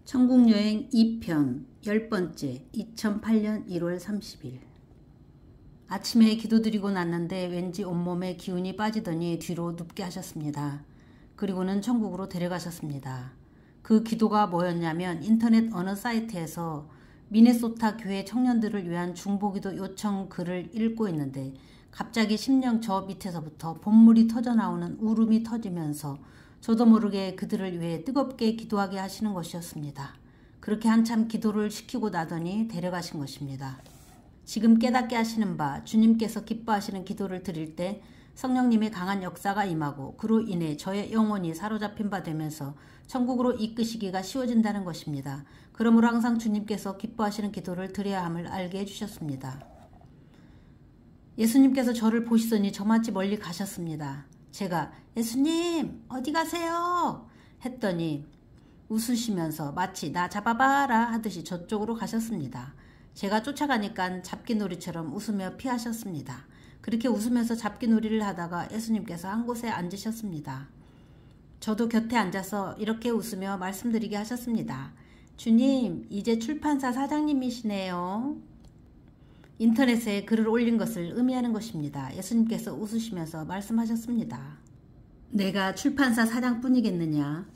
천국여행 2편 10번째 2008년 1월 30일 아침에 기도드리고 났는데 왠지 온몸에 기운이 빠지더니 뒤로 눕게 하셨습니다. 그리고는 천국으로 데려가셨습니다. 그 기도가 뭐였냐면 인터넷 어느 사이트에서 미네소타 교회 청년들을 위한 중보기도 요청 글을 읽고 있는데 갑자기 심령 저 밑에서부터 본물이 터져나오는 울음이 터지면서 저도 모르게 그들을 위해 뜨겁게 기도하게 하시는 것이었습니다. 그렇게 한참 기도를 시키고 나더니 데려가신 것입니다. 지금 깨닫게 하시는 바 주님께서 기뻐하시는 기도를 드릴 때 성령님의 강한 역사가 임하고 그로 인해 저의 영혼이 사로잡힌 바 되면서 천국으로 이끄시기가 쉬워진다는 것입니다. 그러므로 항상 주님께서 기뻐하시는 기도를 드려야 함을 알게 해주셨습니다. 예수님께서 저를 보시더니 저만치 멀리 가셨습니다. 제가 예수님 어디 가세요? 했더니 웃으시면서 마치 나 잡아봐라 하듯이 저쪽으로 가셨습니다. 제가 쫓아가니까 잡기놀이처럼 웃으며 피하셨습니다. 그렇게 웃으면서 잡기놀이를 하다가 예수님께서 한 곳에 앉으셨습니다. 저도 곁에 앉아서 이렇게 웃으며 말씀드리게 하셨습니다. 주님, 이제 출판사 사장님이시네요. 인터넷에 글을 올린 것을 의미하는 것입니다. 예수님께서 웃으시면서 말씀하셨습니다. 내가 출판사 사장뿐이겠느냐?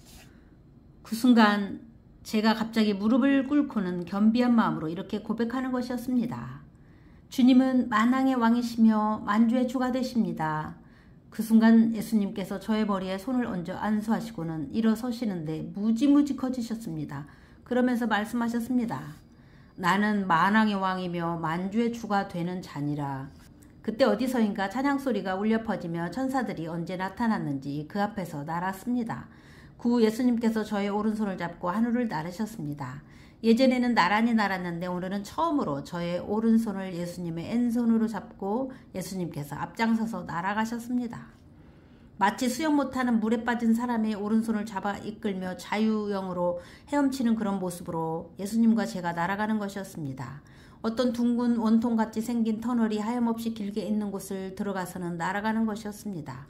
그 순간 제가 갑자기 무릎을 꿇고는 겸비한 마음으로 이렇게 고백하는 것이었습니다. 주님은 만왕의 왕이시며 만주의 주가 되십니다. 그 순간 예수님께서 저의 머리에 손을 얹어 안수하시고는 일어서시는데 무지무지 커지셨습니다. 그러면서 말씀하셨습니다. 나는 만왕의 왕이며 만주의 주가 되는 자니라. 그때 어디서인가 찬양소리가 울려 퍼지며 천사들이 언제 나타났는지 그 앞에서 날았습니다. 그 후 예수님께서 저의 오른손을 잡고 하늘을 나르셨습니다. 예전에는 나란히 날았는데 오늘은 처음으로 저의 오른손을 예수님의 왼손으로 잡고 예수님께서 앞장서서 날아가셨습니다. 마치 수영 못하는 물에 빠진 사람의 오른손을 잡아 이끌며 자유형으로 헤엄치는 그런 모습으로 예수님과 제가 날아가는 것이었습니다. 어떤 둥근 원통같이 생긴 터널이 하염없이 길게 있는 곳을 들어가서는 날아가는 것이었습니다.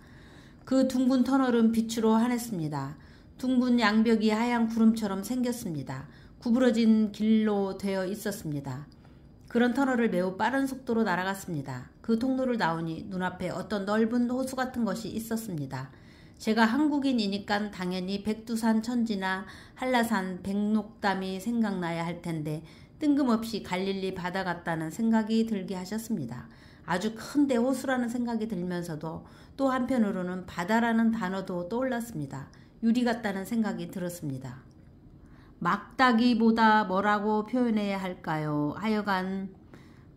그 둥근 터널은 빛으로 환했습니다. 둥근 양벽이 하얀 구름처럼 생겼습니다. 구부러진 길로 되어 있었습니다. 그런 터널을 매우 빠른 속도로 날아갔습니다. 그 통로를 나오니 눈앞에 어떤 넓은 호수 같은 것이 있었습니다. 제가 한국인이니까 당연히 백두산 천지나 한라산 백록담이 생각나야 할 텐데 뜬금없이 갈릴리 바다 같다는 생각이 들게 하셨습니다. 아주 큰데 호수라는 생각이 들면서도 또 한편으로는 바다라는 단어도 떠올랐습니다. 유리 같다는 생각이 들었습니다. 막다기보다 뭐라고 표현해야 할까요? 하여간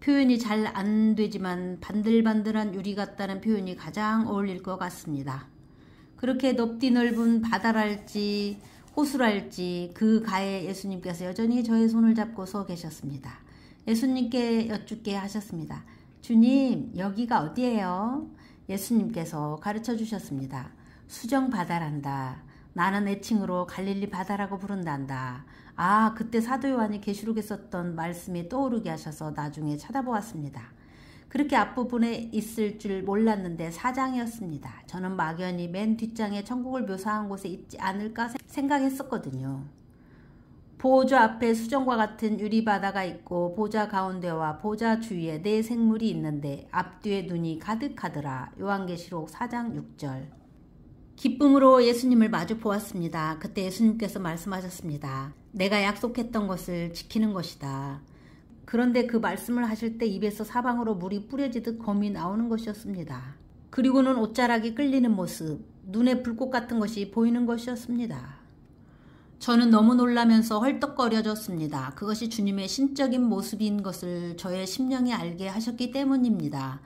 표현이 잘 안 되지만 반들반들한 유리 같다는 표현이 가장 어울릴 것 같습니다. 그렇게 높디 넓은 바다랄지 호수랄지 그 가에 예수님께서 여전히 저의 손을 잡고 서 계셨습니다. 예수님께 여쭙게 하셨습니다. 주님, 여기가 어디예요? 예수님께서 가르쳐 주셨습니다. 수정 바다란다. 나는 애칭으로 갈릴리 바다라고 부른단다. 아, 그때 사도 요한이 계시록에 썼던 말씀이 떠오르게 하셔서 나중에 찾아보았습니다. 그렇게 앞부분에 있을 줄 몰랐는데 4장이었습니다. 저는 막연히 맨 뒷장에 천국을 묘사한 곳에 있지 않을까 생각했었거든요. 보좌 앞에 수정과 같은 유리바다가 있고 보좌 가운데와 보좌 주위에 네 생물이 있는데 앞뒤에 눈이 가득하더라. 요한계시록 4장 6절. 기쁨으로 예수님을 마주 보았습니다. 그때 예수님께서 말씀하셨습니다. 내가 약속했던 것을 지키는 것이다. 그런데 그 말씀을 하실 때 입에서 사방으로 물이 뿌려지듯 검이 나오는 것이었습니다. 그리고는 옷자락이 끌리는 모습, 눈에 불꽃 같은 것이 보이는 것이었습니다. 저는 너무 놀라면서 헐떡거려졌습니다. 그것이 주님의 신적인 모습인 것을 저의 심령이 알게 하셨기 때문입니다.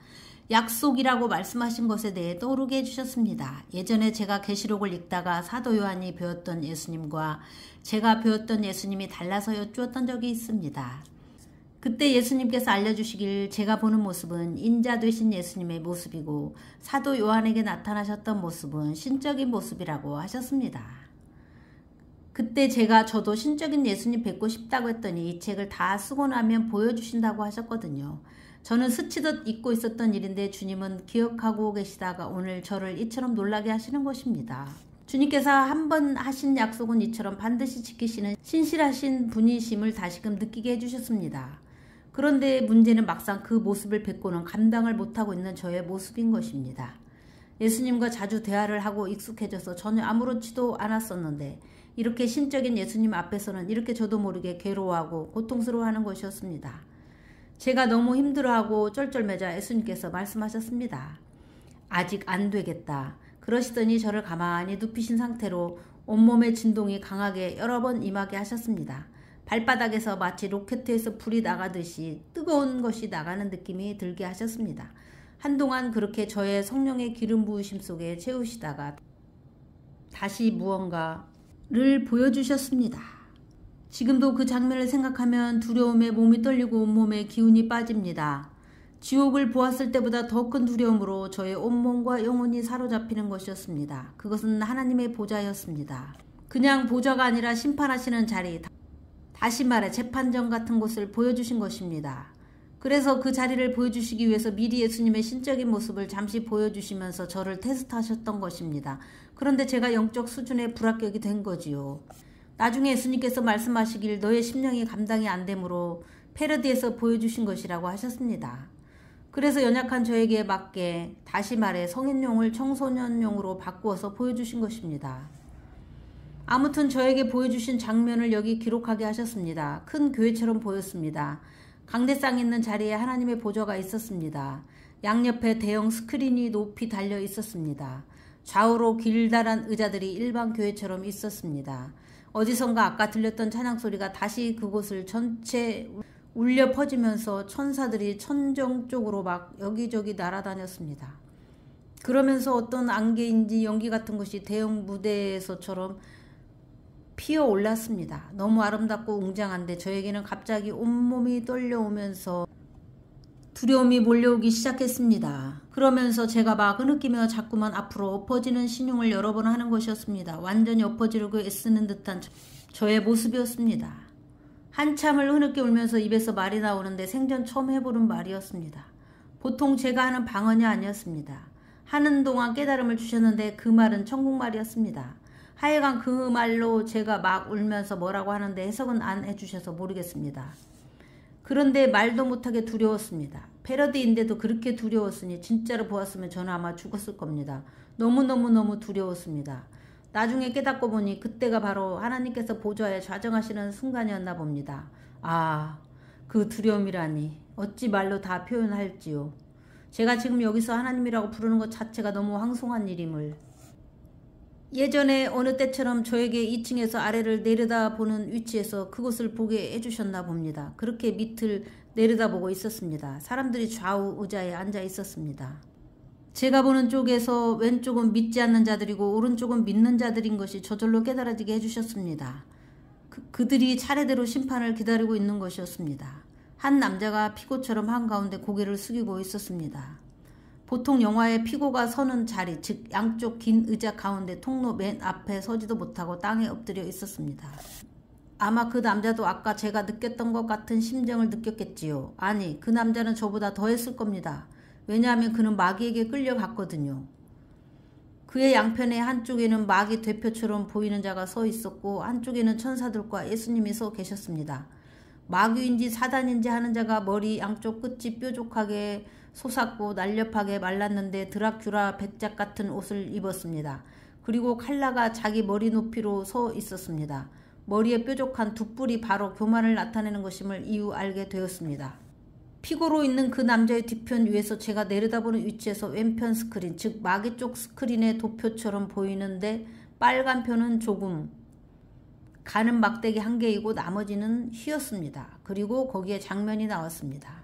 약속이라고 말씀하신 것에 대해 떠오르게 해주셨습니다. 예전에 제가 계시록을 읽다가 사도 요한이 배웠던 예수님과 제가 배웠던 예수님이 달라서 여쭈었던 적이 있습니다. 그때 예수님께서 알려주시길 제가 보는 모습은 인자 되신 예수님의 모습이고 사도 요한에게 나타나셨던 모습은 신적인 모습이라고 하셨습니다. 그때 저도 신적인 예수님 뵙고 싶다고 했더니 이 책을 다 쓰고 나면 보여주신다고 하셨거든요. 저는 스치듯 잊고 있었던 일인데 주님은 기억하고 계시다가 오늘 저를 이처럼 놀라게 하시는 것입니다. 주님께서 한 번 하신 약속은 이처럼 반드시 지키시는 신실하신 분이심을 다시금 느끼게 해주셨습니다. 그런데 문제는 막상 그 모습을 뵙고는 감당을 못하고 있는 저의 모습인 것입니다. 예수님과 자주 대화를 하고 익숙해져서 전혀 아무렇지도 않았었는데 이렇게 신적인 예수님 앞에서는 이렇게 저도 모르게 괴로워하고 고통스러워하는 것이었습니다. 제가 너무 힘들어하고 쩔쩔매자 예수님께서 말씀하셨습니다. 아직 안 되겠다. 그러시더니 저를 가만히 눕히신 상태로 온몸의 진동이 강하게 여러 번 임하게 하셨습니다. 발바닥에서 마치 로켓에서 불이 나가듯이 뜨거운 것이 나가는 느낌이 들게 하셨습니다. 한동안 그렇게 저의 성령의 기름 부으심 속에 채우시다가 다시 무언가를 보여주셨습니다. 지금도 그 장면을 생각하면 두려움에 몸이 떨리고 온몸에 기운이 빠집니다. 지옥을 보았을 때보다 더 큰 두려움으로 저의 온몸과 영혼이 사로잡히는 것이었습니다. 그것은 하나님의 보좌였습니다. 그냥 보좌가 아니라 심판하시는 자리, 다시 말해 재판정 같은 곳을 보여주신 것입니다. 그래서 그 자리를 보여주시기 위해서 미리 예수님의 신적인 모습을 잠시 보여주시면서 저를 테스트하셨던 것입니다. 그런데 제가 영적 수준의 불합격이 된 거지요. 나중에 예수님께서 말씀하시길 너의 심령이 감당이 안 되므로 패러디에서 보여주신 것이라고 하셨습니다. 그래서 연약한 저에게 맞게 다시 말해 성인용을 청소년용으로 바꾸어서 보여주신 것입니다. 아무튼 저에게 보여주신 장면을 여기 기록하게 하셨습니다. 큰 교회처럼 보였습니다. 강대상 있는 자리에 하나님의 보좌가 있었습니다. 양옆에 대형 스크린이 높이 달려 있었습니다. 좌우로 길다란 의자들이 일반 교회처럼 있었습니다. 어디선가 아까 들렸던 찬양 소리가 다시 그곳을 전체 울려 퍼지면서 천사들이 천정 쪽으로 막 여기저기 날아다녔습니다. 그러면서 어떤 안개인지 연기 같은 것이 대형 무대에서처럼 피어올랐습니다. 너무 아름답고 웅장한데 저에게는 갑자기 온몸이 떨려오면서 두려움이 몰려오기 시작했습니다. 그러면서 제가 막 흐느끼며 자꾸만 앞으로 엎어지는 신용을 여러 번 하는 것이었습니다. 완전히 엎어지려고 애쓰는 듯한 저의 모습이었습니다. 한참을 흐느끼 울면서 입에서 말이 나오는데 생전 처음 해보는 말이었습니다. 보통 제가 하는 방언이 아니었습니다. 하는 동안 깨달음을 주셨는데 그 말은 천국말이었습니다. 하여간 그 말로 제가 막 울면서 뭐라고 하는데 해석은 안 해주셔서 모르겠습니다. 그런데 말도 못하게 두려웠습니다. 패러디인데도 그렇게 두려웠으니 진짜로 보았으면 저는 아마 죽었을 겁니다. 너무너무너무 두려웠습니다. 나중에 깨닫고 보니 그때가 바로 하나님께서 보좌에 좌정하시는 순간이었나 봅니다. 아, 그 두려움이라니 어찌 말로 다 표현할지요. 제가 지금 여기서 하나님이라고 부르는 것 자체가 너무 황송한 일임을. 예전에 어느 때처럼 저에게 2층에서 아래를 내려다보는 위치에서 그곳을 보게 해주셨나 봅니다. 그렇게 밑을 내려다보고 있었습니다. 사람들이 좌우 의자에 앉아 있었습니다. 제가 보는 쪽에서 왼쪽은 믿지 않는 자들이고 오른쪽은 믿는 자들인 것이 저절로 깨달아지게 해주셨습니다. 그들이 차례대로 심판을 기다리고 있는 것이었습니다. 한 남자가 피고처럼 한가운데 고개를 숙이고 있었습니다. 보통 영화의 피고가 서는 자리, 즉 양쪽 긴 의자 가운데 통로 맨 앞에 서지도 못하고 땅에 엎드려 있었습니다. 아마 그 남자도 아까 제가 느꼈던 것 같은 심정을 느꼈겠지요. 아니, 그 남자는 저보다 더 했을 겁니다. 왜냐하면 그는 마귀에게 끌려갔거든요. 그의 양편의 한쪽에는 마귀 대표처럼 보이는 자가 서 있었고 한쪽에는 천사들과 예수님이 서 계셨습니다. 마귀인지 사단인지 하는 자가 머리 양쪽 끝이 뾰족하게 솟았고 날렵하게 말랐는데 드라큘라 백작 같은 옷을 입었습니다. 그리고 칼라가 자기 머리 높이로 서 있었습니다. 머리에 뾰족한 두 뿔이 바로 교만을 나타내는 것임을 이후 알게 되었습니다. 피고로 있는 그 남자의 뒤편 위에서 제가 내려다보는 위치에서 왼편 스크린, 즉 마귀 쪽 스크린의 도표처럼 보이는데 빨간 편은 조금 가는 막대기 한 개이고 나머지는 휘었습니다. 그리고 거기에 장면이 나왔습니다.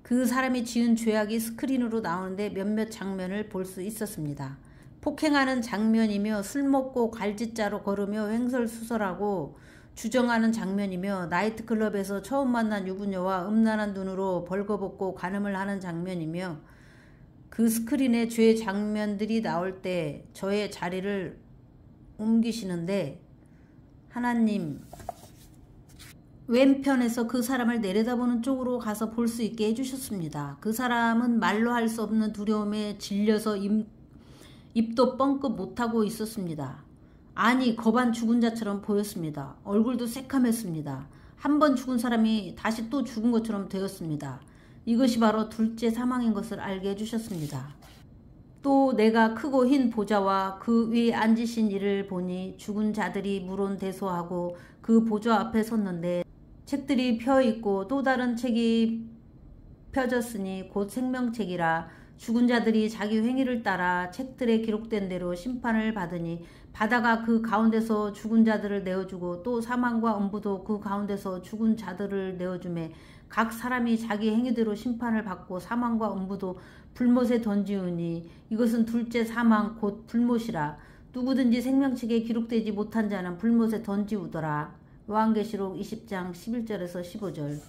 그 사람이 지은 죄악이 스크린으로 나오는데 몇몇 장면을 볼 수 있었습니다. 폭행하는 장면이며 술 먹고 갈짓자로 걸으며 횡설수설하고 주정하는 장면이며 나이트클럽에서 처음 만난 유부녀와 음란한 눈으로 벌거벗고 간음을 하는 장면이며 그 스크린에 죄 장면들이 나올 때 저의 자리를 옮기시는데 하나님 왼편에서 그 사람을 내려다보는 쪽으로 가서 볼 수 있게 해주셨습니다. 그 사람은 말로 할 수 없는 두려움에 질려서 입도 뻥끗 못하고 있었습니다. 아니 거반 죽은 자처럼 보였습니다. 얼굴도 새카맸습니다. 한 번 죽은 사람이 다시 또 죽은 것처럼 되었습니다. 이것이 바로 둘째 사망인 것을 알게 해주셨습니다. 또 내가 크고 흰 보좌와 그 위에 앉으신 이를 보니 죽은 자들이 물온대소하고 그 보좌 앞에 섰는데 책들이 펴있고 또 다른 책이 펴졌으니 곧 생명책이라. 죽은 자들이 자기 행위를 따라 책들에 기록된 대로 심판을 받으니 바다가 그 가운데서 죽은 자들을 내어주고 또 사망과 음부도 그 가운데서 죽은 자들을 내어주매 각 사람이 자기 행위대로 심판을 받고 사망과 음부도 불못에 던지우니 이것은 둘째 사망 곧 불못이라. 누구든지 생명책에 기록되지 못한 자는 불못에 던지우더라. 요한계시록 20장 11절에서 15절.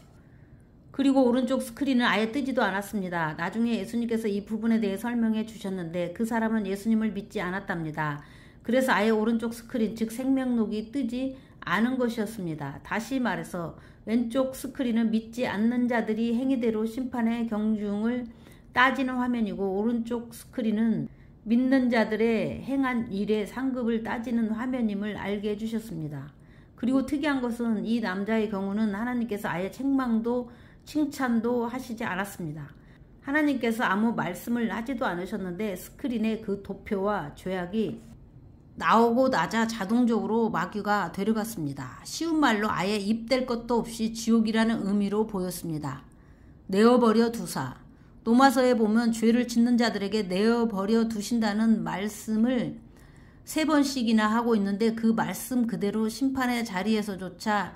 그리고 오른쪽 스크린은 아예 뜨지도 않았습니다. 나중에 예수님께서 이 부분에 대해 설명해 주셨는데 그 사람은 예수님을 믿지 않았답니다. 그래서 아예 오른쪽 스크린 즉 생명록이 뜨지 않은 것이었습니다. 다시 말해서 왼쪽 스크린은 믿지 않는 자들이 행위대로 심판의 경중을 따지는 화면이고 오른쪽 스크린은 믿는 자들의 행한 일의 상급을 따지는 화면임을 알게 해주셨습니다. 그리고 특이한 것은 이 남자의 경우는 하나님께서 아예 책망도 칭찬도 하시지 않았습니다. 하나님께서 아무 말씀을 하지도 않으셨는데 스크린에 그 도표와 죄악이 나오고 나자 자동적으로 마귀가 데려갔습니다. 쉬운 말로 아예 입댈 것도 없이 지옥이라는 의미로 보였습니다. 내어버려 두사. 로마서에 보면 죄를 짓는 자들에게 내어버려 두신다는 말씀을 3번씩이나 하고 있는데 그 말씀 그대로 심판의 자리에서조차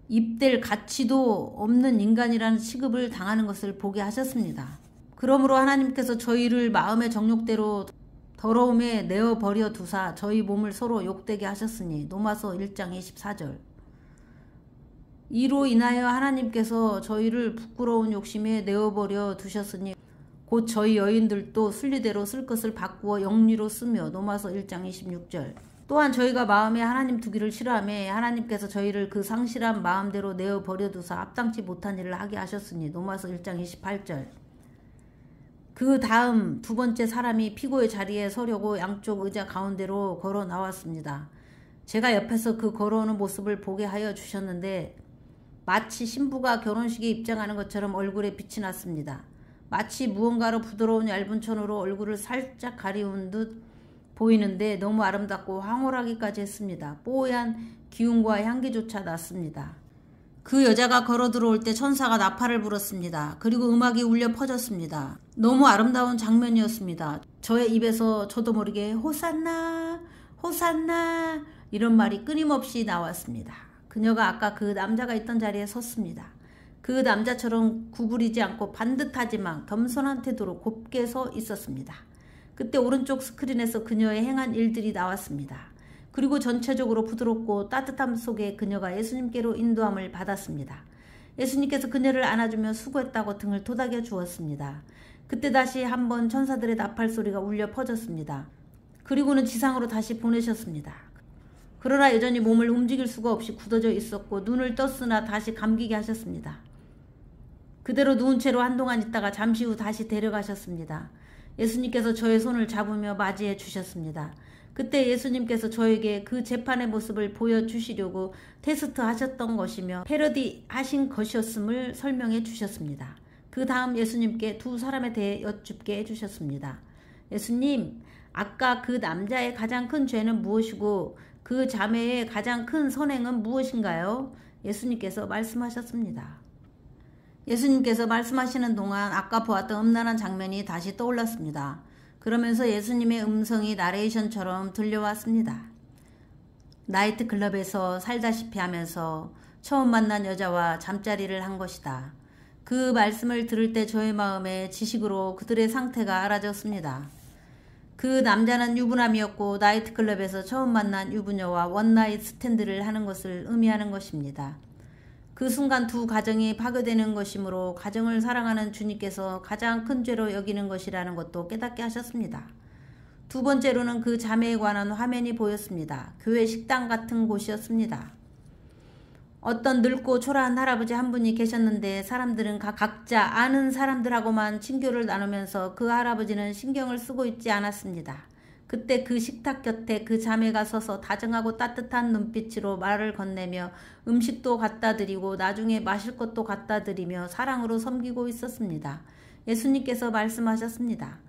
입댈 가치도 없는 인간이라는 취급을 당하는 것을 보게 하셨습니다. 그러므로 하나님께서 저희를 마음의 정욕대로 더러움에 내어버려 두사 저희 몸을 서로 욕되게 하셨으니 로마서 1장 24절. 이로 인하여 하나님께서 저희를 부끄러운 욕심에 내어버려 두셨으니 곧 저희 여인들도 순리대로 쓸 것을 바꾸어 영리로 쓰며 로마서 1장 26절. 또한 저희가 마음에 하나님 두기를 싫어하며 하나님께서 저희를 그 상실한 마음대로 내어버려 두사 합당치 못한 일을 하게 하셨으니 로마서 1장 28절. 그 다음 두 번째 사람이 피고의 자리에 서려고 양쪽 의자 가운데로 걸어 나왔습니다. 제가 옆에서 그 걸어오는 모습을 보게 하여 주셨는데 마치 신부가 결혼식에 입장하는 것처럼 얼굴에 빛이 났습니다. 마치 무언가로 부드러운 얇은 천으로 얼굴을 살짝 가리운 듯 보이는데 너무 아름답고 황홀하기까지 했습니다. 뽀얀 기운과 향기조차 났습니다. 그 여자가 걸어 들어올 때 천사가 나팔을 불었습니다. 그리고 음악이 울려 퍼졌습니다. 너무 아름다운 장면이었습니다. 저의 입에서 저도 모르게 호산나 호산나 이런 말이 끊임없이 나왔습니다. 그녀가 아까 그 남자가 있던 자리에 섰습니다. 그 남자처럼 구부리지 않고 반듯하지만 겸손한 태도로 곱게 서 있었습니다. 그때 오른쪽 스크린에서 그녀의 행한 일들이 나왔습니다. 그리고 전체적으로 부드럽고 따뜻함 속에 그녀가 예수님께로 인도함을 받았습니다. 예수님께서 그녀를 안아주며 수고했다고 등을 토닥여 주었습니다. 그때 다시 한번 천사들의 나팔 소리가 울려 퍼졌습니다. 그리고는 지상으로 다시 보내셨습니다. 그러나 여전히 몸을 움직일 수가 없이 굳어져 있었고 눈을 떴으나 다시 감기게 하셨습니다. 그대로 누운 채로 한동안 있다가 잠시 후 다시 데려가셨습니다. 예수님께서 저의 손을 잡으며 맞이해 주셨습니다. 그때 예수님께서 저에게 그 재판의 모습을 보여주시려고 테스트 하셨던 것이며 패러디 하신 것이었음을 설명해 주셨습니다. 그 다음 예수님께 두 사람에 대해 여쭙게 해주셨습니다. 예수님, 아까 그 남자의 가장 큰 죄는 무엇이고 그 자매의 가장 큰 선행은 무엇인가요? 예수님께서 말씀하셨습니다. 예수님께서 말씀하시는 동안 아까 보았던 음란한 장면이 다시 떠올랐습니다. 그러면서 예수님의 음성이 나레이션처럼 들려왔습니다. 나이트클럽에서 살다시피 하면서 처음 만난 여자와 잠자리를 한 것이다. 그 말씀을 들을 때 저의 마음에 지식으로 그들의 상태가 알아졌습니다. 그 남자는 유부남이었고 나이트클럽에서 처음 만난 유부녀와 원나잇 스탠드를 하는 것을 의미하는 것입니다. 그 순간 두 가정이 파괴되는 것이므로 가정을 사랑하는 주님께서 가장 큰 죄로 여기는 것이라는 것도 깨닫게 하셨습니다. 두 번째로는 그 자매에 관한 화면이 보였습니다. 교회 식당 같은 곳이었습니다. 어떤 늙고 초라한 할아버지 한 분이 계셨는데 사람들은 각자 아는 사람들하고만 친교를 나누면서 그 할아버지는 신경을 쓰고 있지 않았습니다. 그때 그 식탁 곁에 그 자매가 서서 다정하고 따뜻한 눈빛으로 말을 건네며 음식도 갖다 드리고 나중에 마실 것도 갖다 드리며 사랑으로 섬기고 있었습니다. 예수님께서 말씀하셨습니다.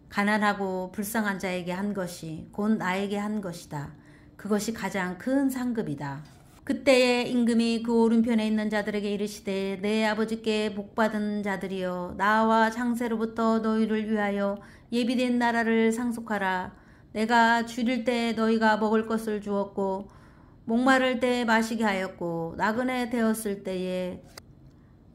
가난하고 불쌍한 자에게 한 것이 곧 나에게 한 것이다. 그것이 가장 큰 상급이다. 그때에 임금이 그 오른편에 있는 자들에게 이르시되 내 아버지께 복받은 자들이여 나와 창세로부터 너희를 위하여 예비된 나라를 상속하라. 내가 줄일 때 너희가 먹을 것을 주었고 목마를 때 마시게 하였고 나그네 되었을 때에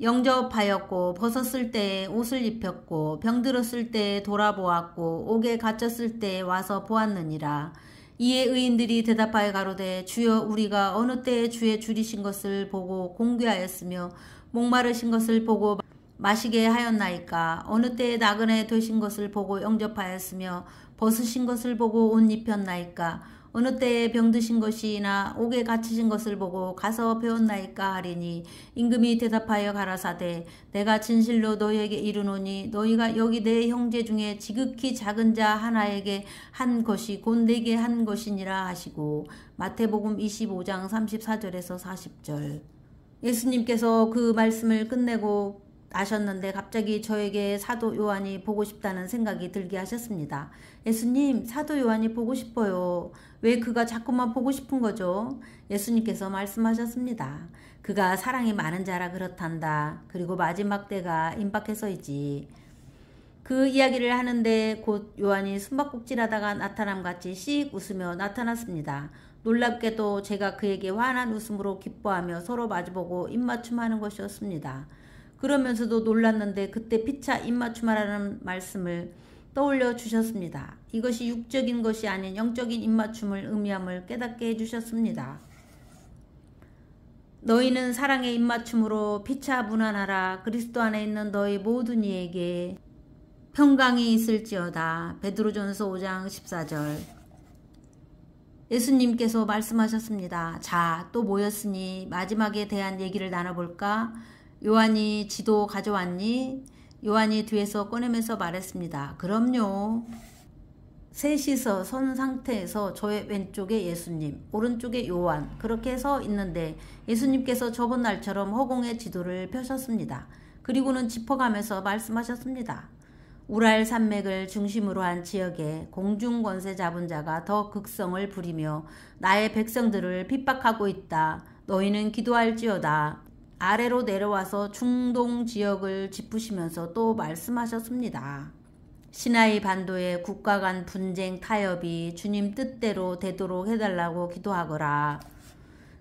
영접하였고 벗었을 때에 옷을 입혔고 병들었을 때에 돌아보았고 옥에 갇혔을 때에 와서 보았느니라. 이에 의인들이 대답하여 가로되 주여 우리가 어느 때에 주의 줄이신 것을 보고 공개하였으며 목마르신 것을 보고 마시게 하였나이까. 어느 때에 나그네 되신 것을 보고 영접하였으며 벗으신 것을 보고 옷 입혔나이까. 어느 때에 병드신 것이나 옥에 갇히신 것을 보고 가서 배웠나이까 하리니 임금이 대답하여 가라사대 내가 진실로 너희에게 이르노니 너희가 여기 내 형제 중에 지극히 작은 자 하나에게 한 것이 곧 내게 한 것이니라 하시고. 마태복음 25장 34절에서 40절. 예수님께서 그 말씀을 끝내고 나셨는데 갑자기 저에게 사도 요한이 보고 싶다는 생각이 들게 하셨습니다. 예수님, 사도 요한이 보고 싶어요. 왜 그가 자꾸만 보고 싶은 거죠? 예수님께서 말씀하셨습니다. 그가 사랑이 많은 자라 그렇단다. 그리고 마지막 때가 임박해서이지. 그 이야기를 하는데 곧 요한이 숨바꼭질하다가 나타남같이 씩 웃으며 나타났습니다. 놀랍게도 제가 그에게 환한 웃음으로 기뻐하며 서로 마주보고 입맞춤하는 것이었습니다. 그러면서도 놀랐는데 그때 피차 입맞춤하라는 말씀을 떠올려 주셨습니다. 이것이 육적인 것이 아닌 영적인 입맞춤을 의미함을 깨닫게 해주셨습니다. 너희는 사랑의 입맞춤으로 피차 무난하라. 그리스도 안에 있는 너희 모든 이에게 평강이 있을지어다. 베드로전서 5장 14절. 예수님께서 말씀하셨습니다. 자, 또 모였으니 마지막에 대한 얘기를 나눠볼까? 요한이 지도 가져왔니? 요한이 뒤에서 꺼내면서 말했습니다. 그럼요. 셋이서 선 상태에서 저의 왼쪽에 예수님, 오른쪽에 요한 그렇게 서 있는데 예수님께서 저번 날처럼 허공의 지도를 펴셨습니다. 그리고는 짚어가면서 말씀하셨습니다. 우랄 산맥을 중심으로 한 지역에 공중 권세 잡은 자가 더 극성을 부리며 나의 백성들을 핍박하고 있다. 너희는 기도할지어다. 아래로 내려와서 중동 지역을 짚으시면서 또 말씀하셨습니다. 시나이 반도의 국가 간 분쟁 타협이 주님 뜻대로 되도록 해달라고 기도하거라.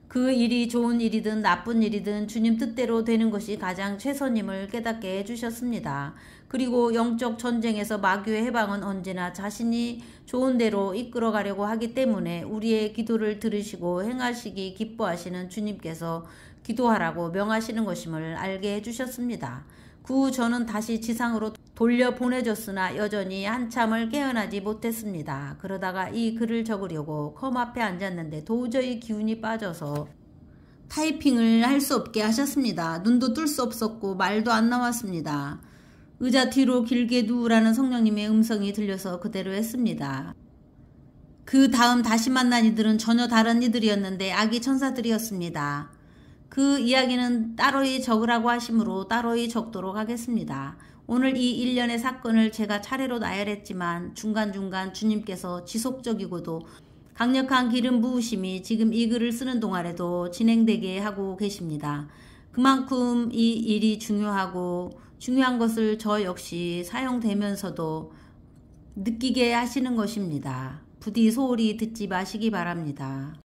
그 일이 좋은 일이든 나쁜 일이든 주님 뜻대로 되는 것이 가장 최선임을 깨닫게 해주셨습니다. 그리고 영적 전쟁에서 마귀의 해방은 언제나 자신이 좋은 대로 이끌어가려고 하기 때문에 우리의 기도를 들으시고 행하시기 기뻐하시는 주님께서 기도하라고 명하시는 것임을 알게 해주셨습니다. 그 후 저는 다시 지상으로 돌려보내졌으나 여전히 한참을 깨어나지 못했습니다. 그러다가 이 글을 적으려고 컴 앞에 앉았는데 도저히 기운이 빠져서 타이핑을 할 수 없게 하셨습니다. 눈도 뜰 수 없었고 말도 안 나왔습니다. 의자 뒤로 길게 누우라는 성령님의 음성이 들려서 그대로 했습니다. 그 다음 다시 만난 이들은 전혀 다른 이들이었는데 아기 천사들이었습니다. 그 이야기는 따로이 적으라고 하심으로 따로이 적도록 하겠습니다. 오늘 이 일련의 사건을 제가 차례로 나열했지만 중간중간 주님께서 지속적이고도 강력한 기름 부으심이 지금 이 글을 쓰는 동안에도 진행되게 하고 계십니다. 그만큼 이 일이 중요하고 중요한 것을 저 역시 사용되면서도 느끼게 하시는 것입니다. 부디 소홀히 듣지 마시기 바랍니다.